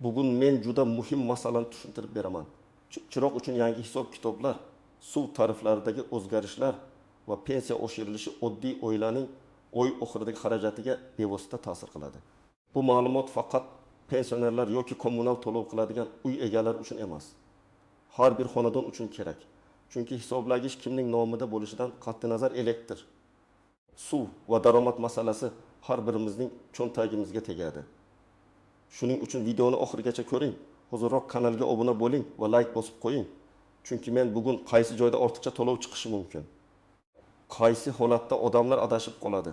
Bugun men juda muhim masalani tushuntirib beraman. Chiroq uchun yangi hisob kitoblar, suv tariflaridagi o'zgarishlar va pensiya oshirilishi oddiy oilaning oy oxiridagi xarajatiga bevosita ta'sir qiladi. Bu ma'lumot faqat pensionerlar yoki kommunal to'lov qiladigan uy egalari uchun emas. Har bir xonadon uchun kerak. Chunki hisoblagich kimning nomida bo'lishidan qat'iy nazar elektr, suv va daromad masalasi har birimizning cho'ntagimizga tegadi. Shuning uchun videoni oxirigacha ko'ring. Hozirroq kanalga obuna bo'ling va like bosib qo'ying. Chunki men bugun qaysi joyda ortiqcha to'lov chiqishi mumkin, qaysi holatda odamlar adashib qoladi,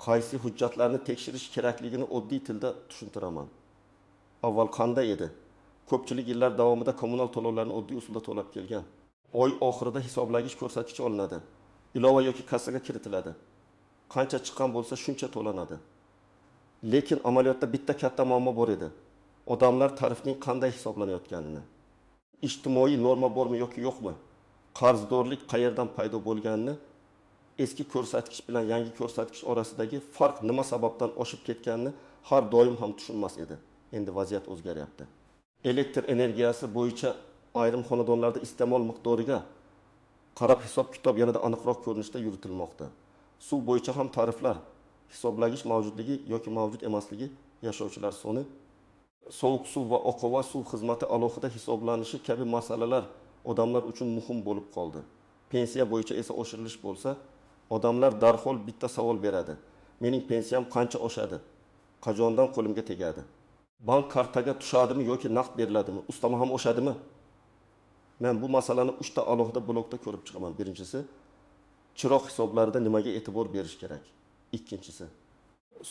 qaysi hujjatlarni tekshirish kerakligini oddiy tilda tushuntiraman. Avval qanday edi? Ko'pchilik yillar davomida kommunal to'lovlarni oddiy usulda to'lab kelgan. Oy oxirida hisoblagich ko'rsatkichi olinadi. Ilova yoki kassaga kiritiladi. Qancha chiqqan bo'lsa shuncha to'lanadi. Lekin amaliyotda bitta katta muammo bor edi. Odamlar tarifning qanday hisoblanayotganini, ijtimoiy norma bormi yoki yo'qmi, qarzdorlik qayerdan paydo bo'lganini, eski ko'rsatkich bilan yangi ko'rsatkich orasidagi farq nima sababdan oshib ketganini har doim ham tushunmas edi. Endi vaziyat o'zgaryapti. Elektr energiyasi bo'yicha ayrim xonadonlarda iste'mol miqdoriga qarab hisob-kitob yanada aniqroq ko'rinishda yuritilmoqda. Suv bo'yicha ham tariflar, hisoblagich mavjudligi yoki mavjud emasligi, yashovchilar soni, sovuq suv va oqova suv xizmati alohida hisoblanishi kabi masalalar odamlar uchun muhim bo'lib qoldi. Pensiya bo'yicha esa oshirilish bo'lsa, odamlar darhol bitta savol beradi. Mening pensiyam qancha oshadi? Qachondan qo'limga tegadi? Bank kartaga tushadimi yoki naqd beriladimi? Ustama ham oshadimi? Men bu masalani 3 ta alohida blokda ko'rib chiqaman. Birinchisi, chiroq hisoblarida nimaga e'tibor berish kerak? Ikkinchisi,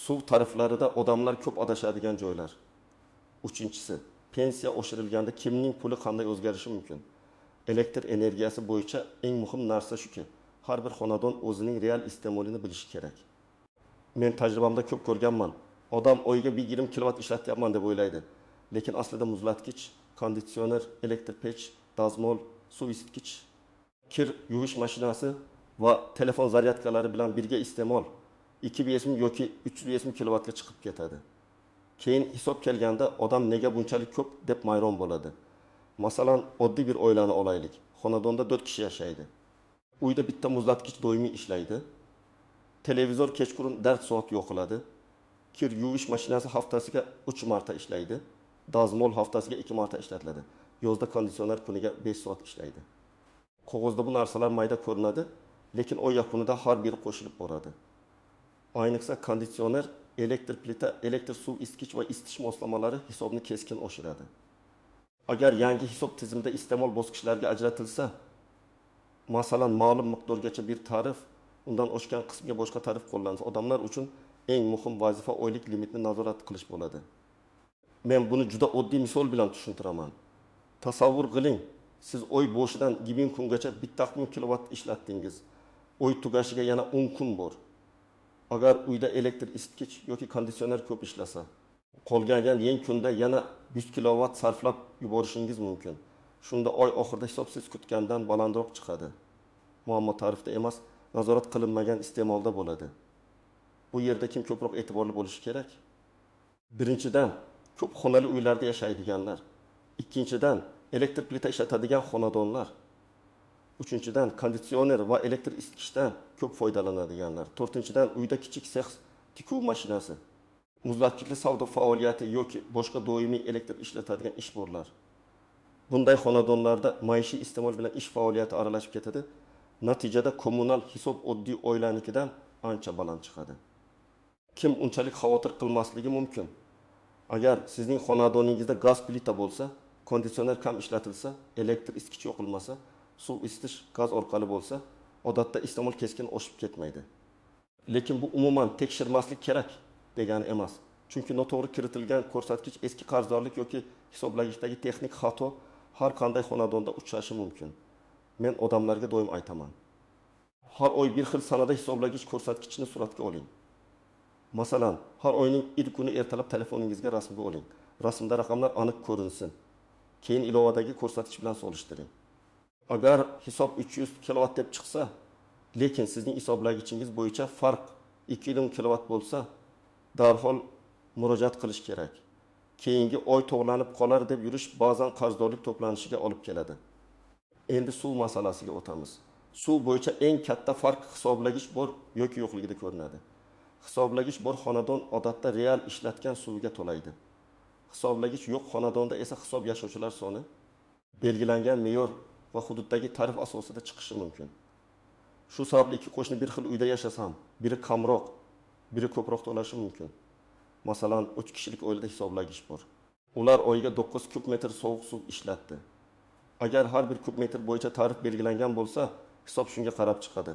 suv tariflarida odamlar ko'p adashadigan joylar. Uchinchisi, pensiya oshirilganda kimning puli qanday o'zgarishi mumkin? Elektr energiyasi bo'yicha eng muhim narsa shuki, har bir xonadon o'zining real iste'molini bilishi kerak. Men tajribamda ko'p ko'rganman. Odam oyiga 20 kilovat ishlatyapman deb o'ylaydi. Lekin aslida muzlatkich, konditsioner, elektr pech, dazmol, suv isitgich, kir yuvish mashinasi va telefon zaryadkalari bilan birga iste'mol 250 yoki 350 kilovatga chiqib ketadi. Keyin hisob kelganda odam nega bunchalik ko'p deb mayron bo'ladi. Masalan, oddiy bir oilani olaylik. Xonadonda 4 kishi yashaydi. Uyda bitta muzlatkich doimiy ishlaydi. Televizor kechqurun dard soat yo'qiladi. Kir yuvish mashinasi haftasiga 3 marta ishlaydi. Dazmol haftasiga 2 marta ishlatiladi. Yozda konditsioner kuniga 5 soat ishlaydi. Qog'ozda bu narsalar mayda ko'rinadi, lekin oy yakunida har biri qo'shilib boradi. Ayniqsa konditsioner, elektr plita, elektr suv isitgich va isitish moslamalari hisobni keskin oshiradi. Agar yangi hisob tizimida iste'mol bosqichlarga ajratilsa, masalan, ma'lum miqdorgacha bir tarif, undan oshgan qismga boshqa tarif qo'llansa, odamlar uchun eng muhim vazifa oylik limitni nazorat qilish bo'ladi. Men buni juda oddiy misol bilan tushuntiraman. Tasavvur qiling, siz oy boshidan 2000 kungacha bitta 1000 kilovat ishlatdingiz. Oy tugashiga yana 10 kun bor. Agar uyda elektr isitgich yoki konditsioner ko'p ishlasa, qolgan yan kunda yana 100 kilovat sarflab yuborishingiz mumkin. Shunda oy oxirida hisobsiz kutgandan balandroq chiqadi. Muammo tarifda emas, nazorat qilinmagan iste'molda bo'ladi. Bu yerda kim ko'proq e'tiborli bo'lishi kerak? Birinchidan, ko'p xonali uylarda yashaydiganlar. Ikkinchidan, elektr plita ishlatadigan xonadonlar. Uchinchidan, konditsioner va elektr isitgichdan ko'p foydalanadiganlar. To'rtinchidan, uyda kichik sex tikuv mashinasi, muzlatgichli savdo faoliyati yoki boshqa doimiy elektr ishlatadigan ishborlar. Bunday xonadonlarda maishiy iste'mol bilan ish faoliyati aralashib ketadi. Natijada kommunal hisob oddiy oilanikidan ancha baland chiqadi. Kim unchalik xavotir qilmasligi mumkin? Agar sizning xonadoningizda gaz plita bo'lsa, konditsioner kam ishlatilsa, elektr isitgich yoqilmasa, suv isitish gaz orqali bo'lsa, odatda iste'mol keskin oshib ketmaydi. Lekin bu umuman tekshirmaslik kerak degani emas. Chunki noto'g'ri kiritilgan ko'rsatkich, eski qarzdorlik yoki hisoblagichdagi texnik xato har qanday xonadonda uchrashi mumkin. Men odamlarga doim aytaman. Har oy bir xil sanada hisoblagich ko'rsatkichni suratga oling. Masalan, har oyning ilk kuni ertalab telefoningizga rasmga oling. Rasmda raqamlar aniq ko'rinsin. Keyin ilovadagi ko'rsatkich bilan solishtiring. Agar hisob 300 kilovat deb chiqsa, lekin sizning hisoblagichingiz bo'yicha farq 2000 kilovat bo'lsa, darhol murojaat qilish kerak. keyingi oy to'g'lanib qolar deb yurish ba'zan qarzdorlik to'planishiga olib keladi. Endi suv masalasiga o'tamiz. Suv bo'yicha eng katta farq hisoblagich bor yoki yo'qligida ko'rinadi. Hisoblagich bor xonadon odatda real ishlatgan suvga to'laydi. Hisoblagich yo'q xonadonda esa hisob yashovchilar soni belgilangan me'yor va hududdagi tarif asosida chiqishi mumkin. Shu sababli ikki qo'shni bir xil uyda yashasam, biri kamroq, biri ko'proq to'lashi mumkin. Masalan, 3 kishilik oilada hisoblagich bor. Ular oyiga 9 kub metr sovuq suv ishlatdi. Agar har bir kub metr bo'yicha tarif belgilangan bo'lsa, hisob shunga qarab chiqadi.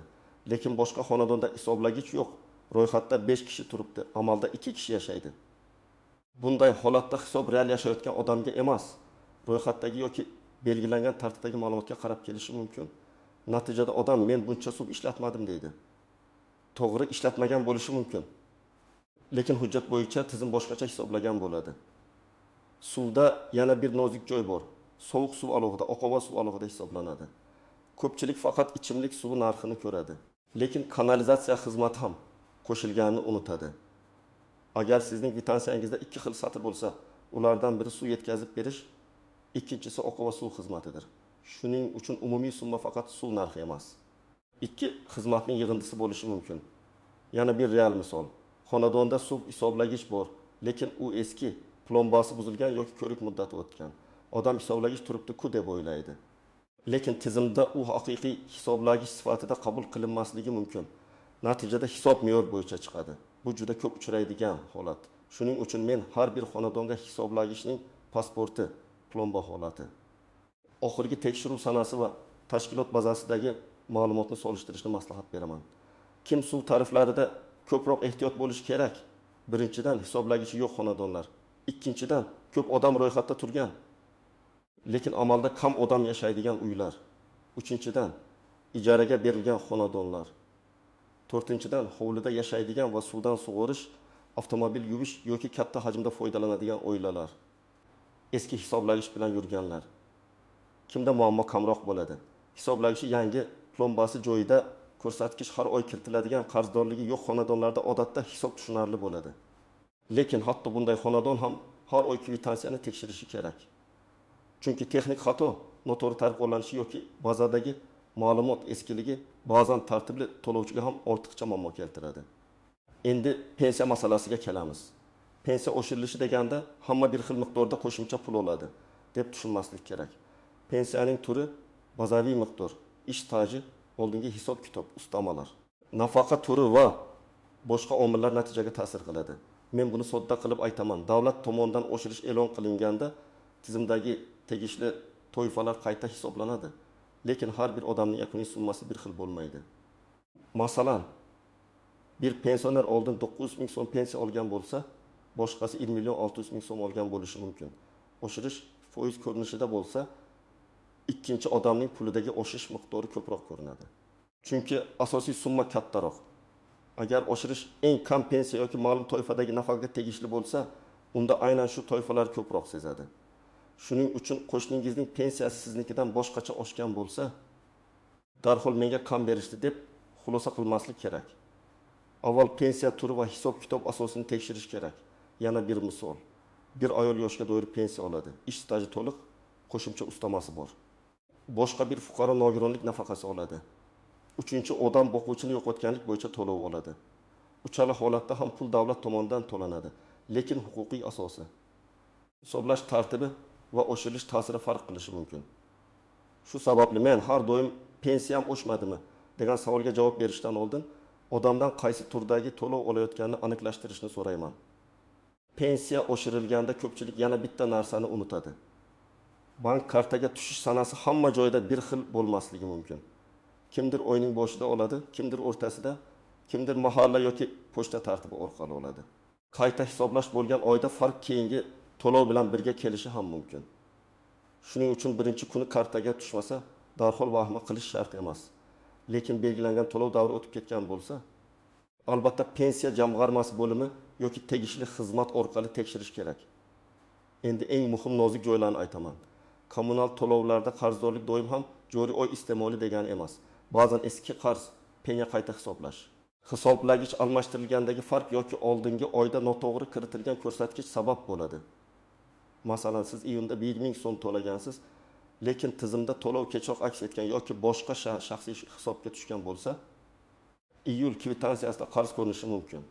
Lekin boshqa xonadonda hisoblagich yo'q. Ro'yxatda 5 kishi turibdi, amalda 2 kishi yashaydi. Bunday holatda hisob real yashayotgan odamga emas, ro'yxatdagi yoki belgilangan tartibdagi ma'lumotga qarab kelishi mumkin. Natijada odam men buncha suv ishlatmadim deydi. To'g'ri ishlatmagan bo'lishi mumkin. Lekin hujjat bo'yicha tizim boshqacha hisoblagan bo'ladi. Suvda yana bir nozik joy bor. Sovuq suv alohida, oqova suv alohida hisoblanadi. Ko'pchilik faqat ichimlik suvi narxini ko'radi. Lekin kanalizatsiya xizmati ham qo'shilganini unutadi. Agar sizning kvitansiyangizdda 2 xil satr bo'lsa, ulardan biri suv yetkazib berish, ikkinchisi oqova suv xizmatidir. Shuning uchun umumiy summa faqat suv narxi emas. Ikki xizmatning yig'indisi bo'lishi mumkin. Yana bir real misol. Xonadonda suv hisoblagich bor, lekin u eski, plombasi buzilgan yoki ko'rik muddati o'tgan. Odam hisoblagich turibdi-ku deb o'ylaydi. Lekin tizimda u haqiqiy hisoblagich sifatida qabul qilinmasligi mumkin. Natijada hisob me'yor bo'yicha chiqadi. Bu juda ko'p uchraydigan holat. Shuning uchun men har bir xonadonga hisoblagichning pasporti, plomba holati, oxirgi tekshiruv sanasi va tashkilot bazasidagi ma'lumotni solishtirishni maslahat beraman. Kim suv tariflarida ko'proq ehtiyot bo'lish kerak? Birinchidan, hisoblagichi yo'q xonadonlar. Ikkinchidan, ko'p odam ro'yxatda turgan, lekin amalda kam odam yashaydigan uylar. Uchinchidan, ijaraga berilgan xonadonlar. To'rtinchidan, hovlida yashaydigan va suvdan sug'orish, avtomobil yuvish yoki katta hajmda foydalanadigan oilalar. Eski hisoblagich bilan yurganlar. Kimda muammo kamroq bo'ladi? Hisoblagichi yangi, plombasi joyida, ko'rsatkich har oy kiritiladigan qarzdorligi yo'q xonadonlarda odatda hisob tushunarli bo'ladi. Lekin hatto bunday xonadon ham har oy kvitansiyani tekshirishi kerak. Chunki texnik xato, noto'g'ri tarif qo'llanishi yoki bazadagi ma'lumot eskiligi ba'zan tartibli to'lovchiga ham ortiqcha muammo keltiradi. Endi pensiya masalasiga kelamiz. Pensiya oshirilishi deganda hamma bir xil miqdorda qo'shimcha pul oladi deb tushunmaslik kerak. Pensiyaning turi bazaviy miqdor, ish staji, oldingi hisob-kitob, ustamalar, nafaqa turi va boshqa omillar natijaga ta'sir qiladi. Men buni sodda qilib aytaman. Davlat tomonidan oshirish e'lon qilinganda tizimdagi tegishli toifalar qayta hisoblanadi. Lekin har bir odamning yakuniy summasi bir xil bo'lmaydi. Masalan, bir pensioner oldin 900 ming so'm pensiya olgan bo'lsa, boshqasi 1 million 600 ming so'm olgan bo'lishi mumkin. Oshirish foiz ko'rinishida bo'lsa, ikkinchi odamning pulidagi oshish miqdori ko'proq ko'rinadi. Chunki asosiy summa kattaroq. Agar oshirish eng kam pensiya yoki ma'lum toifadagi nafaqaga tegishli bo'lsa, unda aynan shu toifalar ko'proq sezadi. Shuning uchun qo'shningizning pensiyasi siznikidan boshqacha oshgan bo'lsa, darhol menga kam berishdi deb xulosa qilmaslik kerak. Avval pensiya turi va hisob-kitob asosini tekshirish kerak. Yana bir misol. Bir ayol yoshga do'yir pensiya oladi. Ish staji to'liq, qo'shimcha ustamasi bor. Boshqa bir fuqaro nogironlik nafaqasi oladi. Uchinchi odam boquvchini yo'qotganlik bo'yicha to'lov oladi. Uchala holatda ham pul davlat tomonidan to'lanadi, lekin huquqiy asosi, hisoblash tartibi va oshirilish ta'siri farq qilishi mumkin. Shu sababli men har doim pensiyam oshmadimi degan savolga javob berishdan oldin odamdan qaysi turdagi to'lov olayotganini aniqlashtirishni so'rayman. Pensiya oshirilganda ko'pchilik yana bitta narsani unutadi. Bank kartaga tushish sanasi hamma joyda bir xil bo'lmasligi mumkin. Kimdir oyning boshida oladi, kimdir o'rtasida, kimdir mahalla yoki pochta tartibi orqali oladi. Qayta hisoblash bo'lgan oyda farq keyingi to'lov bilan birga kelishi ham mumkin. Shuning uchun birinchi kuni kartaga tushmasa, darhol vahima qilish shart emas. Lekin belgilangan to'lov davri o'tib ketgan bo'lsa, albatta pensiya jamg'armasi bo'limi yoki tegishli xizmat orqali tekshirish kerak. Endi eng muhim nozik joylarni aytaman. Kommunal to'lovlarda qarzdorlik doim ham joriy oy iste'moli degani emas. Ba'zan eski qarz, penya qayta hisoblash. Hisoblagich almashtirilgandagi farq yoki oldingi oyda noto'g'ri kiritilgan ko'rsatkich sabab bo'ladi. Masalan, siz iyunda 1000 so'm to'lagansiz, lekin tizimda to'lov kechroq aks etgan yoki boshqa shaxsiy hisobga tushgan bo'lsa, iyul kvitantsiyasida qarz ko'rinishi mumkin.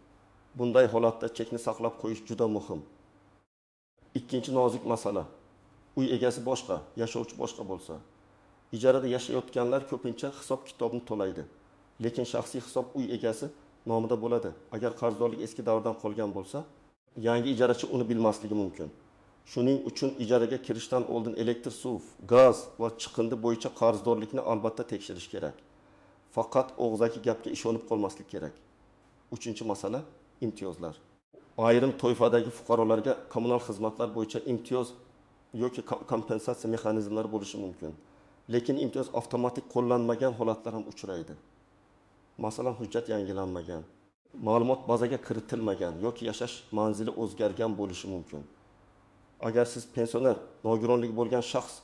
Bunday holatda chekni saqlab qo'yish juda muhim. Ikkinchi nozik masala. Uy egasi boshqa, yashovchi boshqa bo'lsa, ijarada yashayotganlar ko'pincha hisob kitobni to'laydi. Lekin shaxsiy hisob uy egasi nomida bo'ladi. Agar qarzdorlik eski davrdan qolgan bo'lsa, yangi ijarachi uni bilmasligi mumkin. Shuning uchun ijaraga kirishdan oldin elektr, suv, gaz va chiqindi bo'yicha qarzdorlikni albatta tekshirish kerak. Faqat og'zaki gapga ishonib qolmaslik kerak. Uchinchi masala imtiyozlar. Ayrim toifadagi fuqarolarga kommunal xizmatlar bo'yicha imtiyoz yoki kompensatsiya mexanizmlari bo'lishi mumkin. Lekin imtiyoz avtomatik qo'llanmagan holatlar ham uchraydi. Masalan, hujjat yangilanmagan, ma'lumot bazaga kiritilmagan yoki yashash manzili o'zgargan bo'lishi mumkin. Agar siz pensioner, nogironligi bo'lgan shaxs,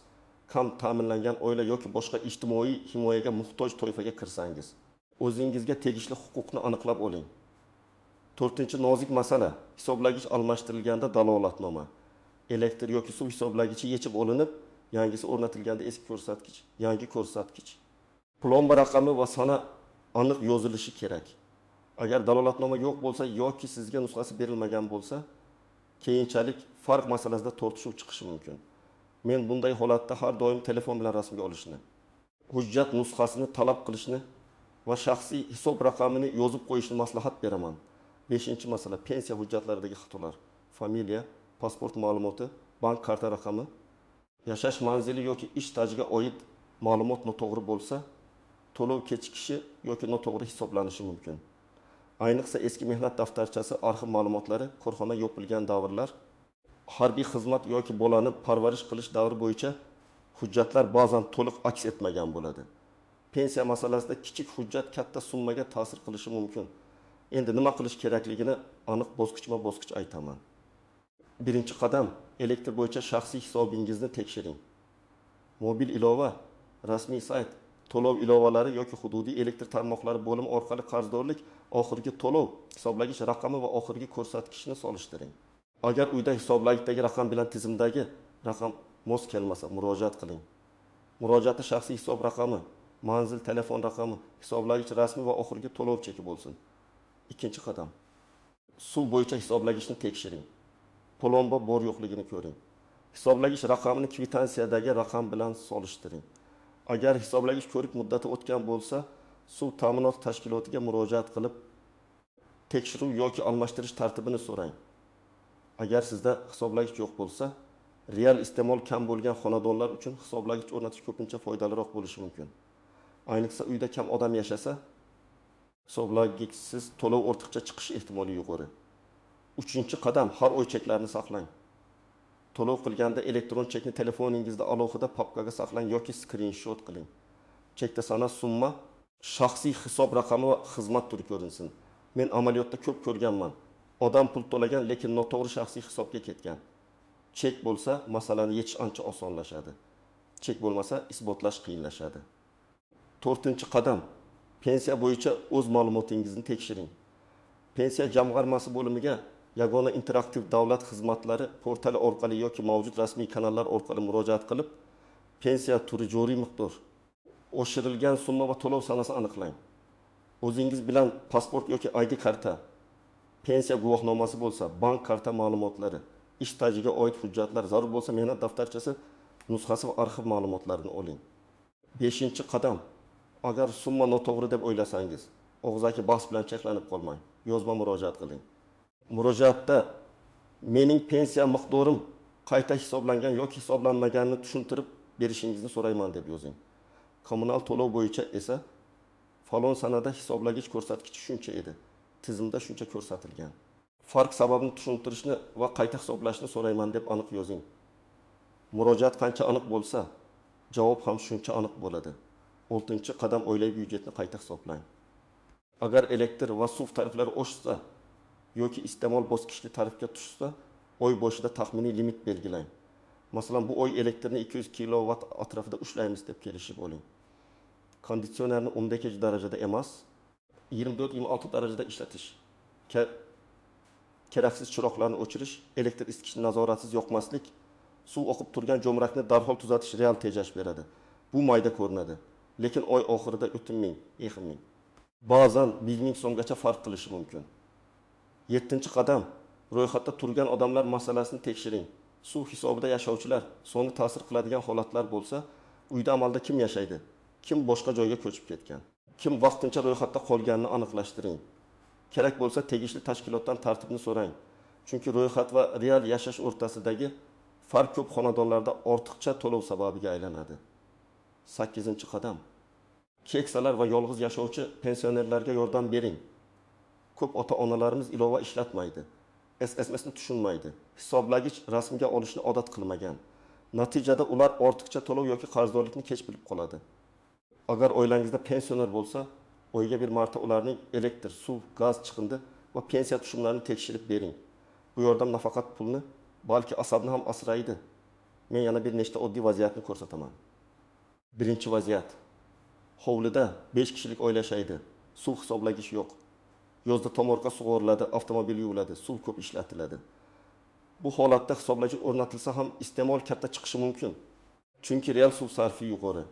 kam ta'minlangan oila yoki boshqa ijtimoiy himoyaga muhtoj toifaga kirsangiz, o'zingizga tegishli huquqni aniqlab oling. 4-chi nozik masala, hisoblagich almashtirilganda dalolatnoma. Elektr yoki suv hisoblagichi yechib olinib, yangisi o'rnatilganda eski ko'rsatkich, yangi ko'rsatkich. Plomba raqami va sana aniq yozilishi kerak. Agar dalolatnoma yo'q bo'lsa yoki sizga nusxasi berilmagan bo'lsa, keyinchalik farq masalasida tortishuv chiqishi mumkin. Men bunday holatda har doim telefon bilan rasmga olishni, hujjat nusxasini talab qilishni va shaxsiy hisob raqamini yozib qo'yishni maslahat beraman. 5-chi masala pensiya hujjatlaridagi xatolar. Familiya, pasport ma'lumoti, bank karta raqami, yashash manzili yoki ish stajiga oid ma'lumot noto'g'ri bo'lsa, to'lov kechikishi yoki noto'g'ri hisoblanishi mumkin. Ayniqsa eski mehnat daftarchasi, arxiv ma'lumotlari, korxona yopilgan davrlar, harbiy xizmat yoki bolani parvarish qilish davri bo'yicha hujjatlar ba'zan to'liq aks etmagan bo'ladi. Pensiya masalasida kichik hujjat katta summaga ta'sir qilishi mumkin. Endi nima qilish kerakligini aniq bosqichma-bosqich aytaman. Birinchi qadam, elektr bo'yicha shaxsiy hisobingizni tekshiring. Mobil ilova, rasmiy sayt, to'lov ilovalari yoki hududiy elektr tarmoqlari bo'limi orqali qarzdorlik, oxirgi to'lov, hisoblagich raqami va oxirgi ko'rsatkichni solishtiring. Agar uyda hisoblagichdagi raqam bilan tizimdagi raqam mos kelmasa, murojaat qiling. Murojaatda shaxsiy hisob raqami, manzil, telefon raqami, hisoblagich rasmi va oxirgi to'lov cheki bo'lsin. Ikkinchi qadam, suv bo'yicha hisoblagichni tekshiring. Plomba bor yo'qligini ko'ring. Hisoblagich raqamini kvitantsiyadagi raqam bilan solishtiring. Agar hisoblagich ko'rik muddati o'tgan bo'lsa, suv ta'minot tashkilotiga murojaat qilib, tekshiruv yoki almashtirish tartibini so'rang. Agar sizda hisoblagich yo'q bo'lsa, real iste'mol kam bo'lgan xonadonlar uchun hisoblagich o'rnatish ko'pincha foydaliroq bo'lishi mumkin. Ayniqsa uyda kam odam yashasa, hisoblagichsiz to'lov ortiqcha chiqish ehtimoli yuqori. 3-chi qadam, har oy cheklarni saqlang. To'lov qilganda elektron chekni telefoningizda alohida papkaga saqlang yoki skrinshot qiling. Chekda sana, summa, shaxsiy hisob raqami va xizmat turi ko'rinsin. Men amaliyotda ko'p ko'rganman. Odam pul to'lagan, lekin noto'g'ri shaxsiy hisobga ketgan. Chek bo'lsa, masalani yechish ancha osonlashadi. Chek bo'lmasa, isbotlash qiyinlashadi. 4-chi qadam, pensiya bo'yicha o'z ma'lumotingizni tekshiring. Pensiya jamg'armasi bo'limiga yagona interaktiv davlat xizmatlari portali orqali yoki mavjud rasmiy kanallar orqali murojaat qilib, pensiya turi, joriy miqdor, oshirilgan summa va to'lov sanasi aniqlang. O'zingiz bilan pasport yoki ID karta, pensiya guvohnomasi bo'lsa, bank karta ma'lumotlari, ish stajiga oid hujjatlar, zarur bo'lsa mehnat daftarchasi nusxasi va arxiv ma'lumotlarini oling. 5-chi qadam, agar summa noto'g'ri deb o'ylasangiz, og'zaki bahs bilan cheklanib qolmang, yozma murojaat qiling. Murojaatda mening pensiya miqdorim qayta hisoblangan yoki hisoblanmaganini tushuntirib berishingizni so'rayman deb yozing. Kommunal to'lov bo'yicha esa falon sanada hisoblagich ko'rsatkichi shuncha edi, tizimda shuncha ko'rsatilgan. Farq sababini tushuntirishni va qayta hisoblashni so'rayman deb aniq yozing. Murojaat qancha aniq bo'lsa, javob ham shuncha aniq bo'ladi. 6-chi qadam, oilaviy byudjetni qayta hisoblang. Agar elektr va suv tariflari oshsa yoki iste'mol bosqichli tarifga tushsa, oy boshida taxminiy limit belgilang. Masalan, bu oy elektrni 200 kilovat atrofida ushlaymiz deb kelishib oling. Konditsionerni 12 darajada emas, 24-26 darajada ishlatish. Keraksiz chiroqlarni o'chirish, elektr isitgichni nazoratsiz yoqmaslik suv oqib turgan jo'mrakni darhol tuzatish real tejash beradi. Bu mayda ko'rinadi. Lekin oy oxirida 3000, 2000, ba'zan 1000 so'mgacha farq qilishi mumkin. 7-qadam ro'yxatda turgan odamlar masalasini tekshiring. Suv hisobida yashovchilar soni ta'sir qiladigan holatlar bo'lsa, uyda amalda kim yashaydi? Kim boshqa joyga ko'chib ketgan? Kim vaqtincha ro'yxatda qolganini aniqlashtiring. Kerak bo'lsa tegishli tashkilotdan tartibni so'rang. Chunki ro'yxat va real yashash o'rtasidagi farq ko'p xonadonlarda ortiqcha to'lov sababiga aylanadi. 8-qadam. Keksalar va yolg'iz yashovchi pensionerlarga yordam bering. Ko'p ota-onalarimiz ilova ishlatmaydi. SSMSni tushunmaydi. Hisoblagich rasmga olishni odat qilmagan. Natijada ular ortiqcha to'lov yoki qarzdorlikni kech bilib qoladi. Agar oilangizda pensioner bo'lsa, oyiga bir marta ularning elektr, suv, gaz chiqindi va pensiya tushumlarini tekshirib bering. Bu yordam nafaqat pulni, balki asabni ham asraydi. Men yana bir nechta oddiy vaziyatni ko'rsataman. Birinchi vaziyat. Hovlida 5 kishilik oila yashaydi. Suv hisoblagich yo'q. Yozda tomorqa sug'oriladi, avtomobil yuviladi, suv ko'p ishlatiladi. Bu holatda hisoblagich o'rnatilsa ham iste'mol katta chiqishi mumkin. Chunki real suv sarfi yuqori.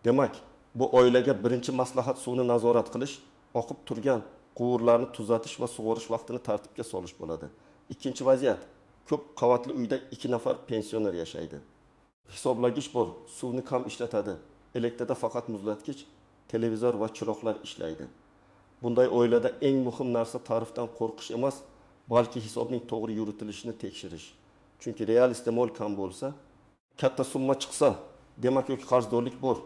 Demak, bu oilaga birinchi maslahat suvni nazorat qilish, oqib turgan quvurlarni tuzatish va sug'orish vaqtini tartibga solish bo'ladi. Ikkinchi vaziyat. Ko'p qavatli uyda 2 nafar pensioner yashaydi. Hisoblagich bor, suvni kam ishlatadi. Elektrda faqat muzlatgich, televizor va chiroqlar ishlaydi. Bunday oilada eng muhim narsa tarifdan qo'rqish emas, balki hisobning to'g'ri yuritilishini tekshirish. Chunki real iste'mol kam bo'lsa, katta summa chiqsa, demak yoki qarzdorlik bor,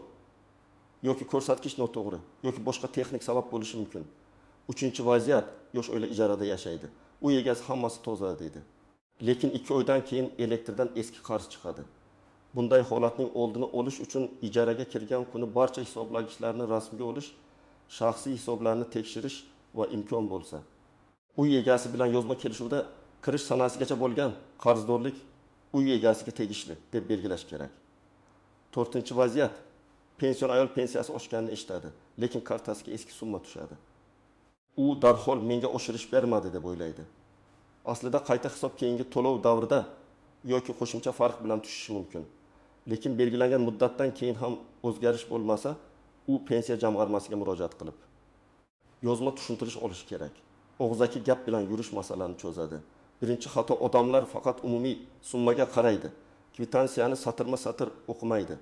yoki ko'rsatkich noto'g'ri, yoki boshqa texnik sabab bo'lishi mumkin. Uchinchi vaziyat, yosh oila ijarada yashaydi. U egasi hammasi toza deydi. Lekin 2 oydan keyin elektrdan eski qarz chiqadi. Bunday holatning oldini olish uchun ijaraga kirgan kuni barcha hisoblagichlarni rasmga olish, shaxsiy hisoblarni tekshirish va imkon bo'lsa, uy egasi bilan yozma kelishuvda kirish sanasigacha bo'lgan qarzdorlik uy egasiga tegishli deb belgilash kerak. 4-vaziyat. Pension ayol pensiyasi oshganini eshitadi, lekin kartasiga eski summa tushadi. U darhol menga oshirish bermadi deb o'ylaydi. Aslida qayta hisob keyingi to'lov davrida yoki qo'shimcha farq bilan tushishi mumkin. Lekin belgilangan muddatdan keyin ham o'zgarish bo'lmasa, u pensiya jamg'armasiga murojaat qilib yozma tushuntirish olish kerak. Og'zaki gap bilan yurish masalani cho'zadi. Birinchi xato, odamlar faqat umumiy summaga qaraydi. Kvitansiyani satrma-satr o'qimaydi.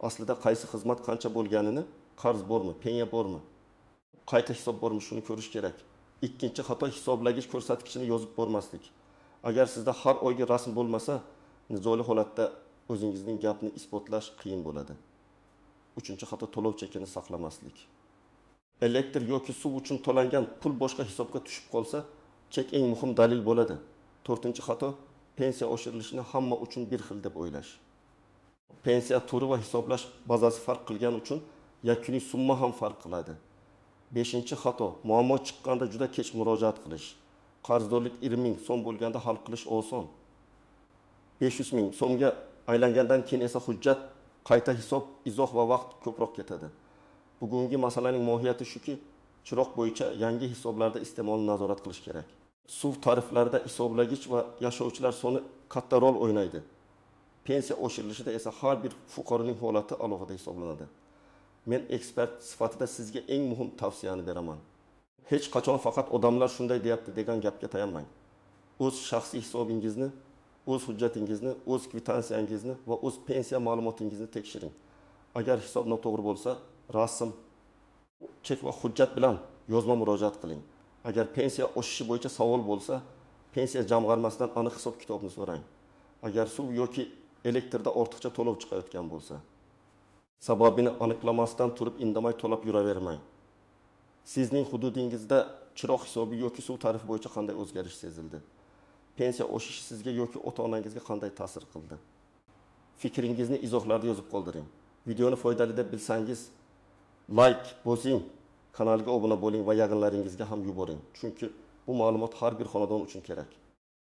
Aslida qaysi xizmat qancha bo'lganini, qarz bormi, pensiya bormi, qayta hisob bormi shuni ko'rish kerak. Ikkinchi xato, hisoblagich ko'rsatkichini yozib bormaslik. Agar sizda har oyga rasm bo'lmasa, nizoli holatda o'zingizning gapni isbotlash qiyin bo'ladi. 3-xato, to'lov chekini saqlamaslik. Elektr yoki suv uchun to'langan pul boshqa hisobga tushib qolsa, chek eng muhim dalil bo'ladi. 4-xato, pensiya oshirilishini hamma uchun bir xil deb o'ylash. Pensiya turi va hisoblash bazasi farq qilgani uchun yakuniy summa ham farq qiladi. 5-xato, muammo chiqqanda juda kech murojaat qilish. Qarzdorlik 20 so'm bo'lganda hal qilish oson. 500 ming so'mga aylangandan keyin esa hujjat, qayta hisob, izoh va vaqt ko'proq ketadi. Bugungi masalaning mohiyati shuki, chiroq bo'yicha yangi hisoblarda iste'molni nazorat qilish kerak. Suv tariflarida hisoblagich va yashovchilar soni katta rol o'ynaydi. Pensiya oshirilishida esa har bir fuqaroning holati alohida hisoblanadi. Men ekspert sifatida sizga eng muhim tavsiyani beraman. Hech qachon faqat odamlar shunday deyapti degan gapga tayanmang. O'z shaxsiy hisobingizni, o'z hujjatingizni, o'z kvitansiyangizni va o'z pensiya ma'lumotingizni tekshiring. Agar hisob noto'g'ri bo'lsa, rasm, chek va hujjat bilan yozma murojaat qiling. Agar pensiya oshishi bo'yicha savol bo'lsa, pensiya jamg'armasidan aniq hisob kitobni so'rang. Agar suv yoki elektrda ortiqcha to'lov chiqayotgan bo'lsa, sababini aniqlamasdan turib indamay to'lab yuravermang. Sizning hududingizda chiroq hisobi yoki suv tarifi bo'yicha qanday o'zgarish sezildi? Pensiya oshishi sizga yoki ota-onangizga qanday ta'sir qildi? Fikringizni izohlarda yozib qoldiring. Videoni foydali deb bilsangiz, like bosing, kanalga obuna bo'ling va yaqinlaringizga ham yuboring. Chunki bu ma'lumot har bir xonadon uchun kerak.